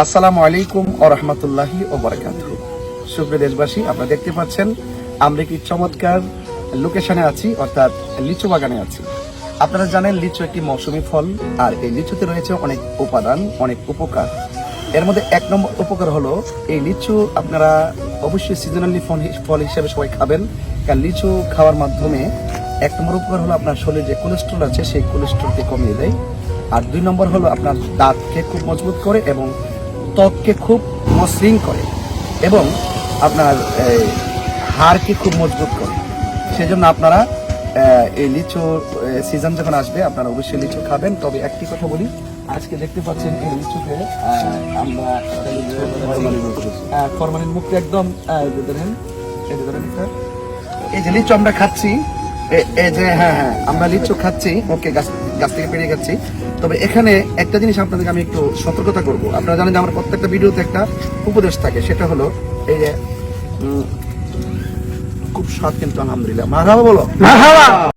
আসসালামু আলাইকুম ওয়া রাহমাতুল্লাহি ওয়া বারাকাতুহু। সুপ্রিয় দেশবাসী, আপনারা দেখতে পাচ্ছেন আমরা কি চমৎকার লোকেশনে আছি, অর্থাৎ লিচু বাগানে আছি। আপনারা জানেন লিচু একটি মৌসুমী ফল, আর এই লিচুতে রয়েছে অনেক উপাদান, অনেক উপকার। এর মধ্যে এক নম্বর উপকার হলো এই লিচু আপনারা অবশ্যই সিজনালি ফল হিসেবে সবাই খাবেন, কারণ লিচু খাওয়ার মাধ্যমে এক নম্বর উপকার হলো আপনার শরীরে যে কোলেস্ট্রল আছে সেই কোলেস্ট্রলকে কমিয়ে দেয়। আর দুই নম্বর হলো আপনার দাঁতকে খুব মজবুত করে এবং ত্বককে খুব মসৃণ করে এবং আপনার হাড়কে খুব মজবুত করে। সেজন্য আপনারা এই লিচু সিজন যখন আসবে আপনারা অবশ্যই লিচু খাবেন। তবে একটি কথা বলি, আজকে দেখতে পাচ্ছেন এই লিচুতে আমরা ফরমালিন মুক্ত একদম এই যে লিচু আমরা খাচ্ছি, এই যে হ্যাঁ আমরা লিচু খাচ্ছি, ওকে গাছ থেকে পেড়ে খাচ্ছি। তবে এখানে একটা জিনিস আপনাদেরকে আমি একটু সতর্কতা করব। আপনারা জানেন যে আমার প্রত্যেকটা ভিডিওতে একটা উপদেশ থাকে, সেটা হলো এই যে খুব স্বাদ কিন্তু আলহামদুলিল্লাহ। মারহাবা বলো।